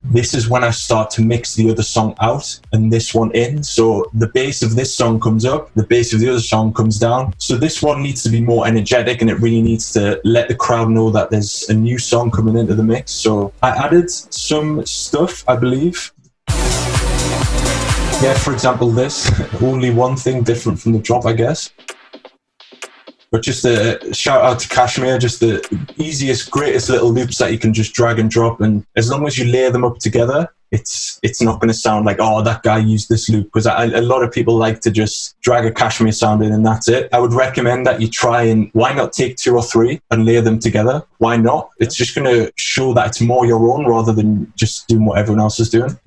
this is when I start to mix the other song out and this one in. So the bass of this song comes up, the bass of the other song comes down. So this one needs to be more energetic, and it really needs to let the crowd know that there's a new song coming into the mix. So I added some stuff, I believe. Yeah, for example, this, only one thing different from the drop, I guess. But just a shout out to Kashmir, just the easiest, greatest little loops that you can just drag and drop. And as long as you layer them up together, it's not going to sound like, oh, that guy used this loop. Because a lot of people like to just drag a Kashmir sound in and that's it. I would recommend that you try and, why not take 2 or 3 and layer them together? Why not? It's just going to show that it's more your own rather than just doing what everyone else is doing.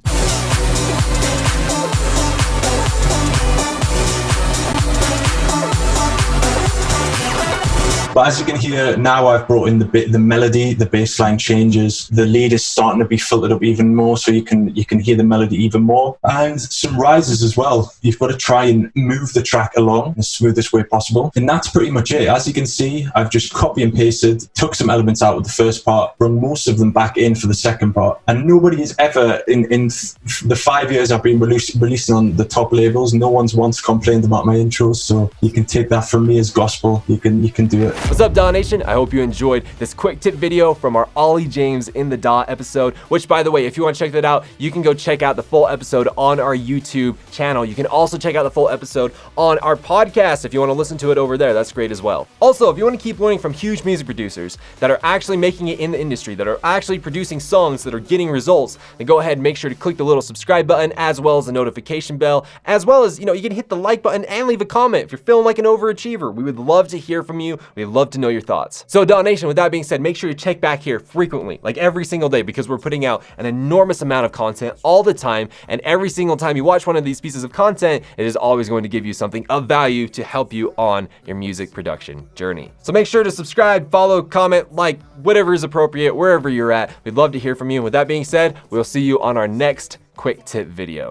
But as you can hear now, I've brought in the melody, the bass line changes, the lead is starting to be filtered up even more, so you can hear the melody even more, and some rises as well. You've got to try and move the track along the smoothest way possible, and that's pretty much it. As you can see, I've just copy and pasted, took some elements out of the first part, brought most of them back in for the second part, and nobody has ever, in the 5 years I've been releasing on the top labels, no one's once complained about my intros, so you can take that from me as gospel. You can do it. What's up, DAW Nation? I hope you enjoyed this quick tip video from our Olly James in the DAW episode, which, by the way, if you want to check that out, you can go check out the full episode on our YouTube channel. You can also check out the full episode on our podcast if you want to listen to it over there. That's great as well. Also, if you want to keep learning from huge music producers that are actually making it in the industry, that are actually producing songs that are getting results, then go ahead and make sure to click the little subscribe button as well as the notification bell, as well as, you can hit the like button and leave a comment if you're feeling like an overachiever. We would love to hear from you. We'd love to know your thoughts. So DAW Nation, with that being said, make sure you check back here frequently, like every single day, because we're putting out an enormous amount of content all the time, and every single time you watch one of these pieces of content, it is always going to give you something of value to help you on your music production journey. So make sure to subscribe, follow, comment, like, whatever is appropriate, wherever you're at. We'd love to hear from you. And with that being said, we'll see you on our next quick tip video.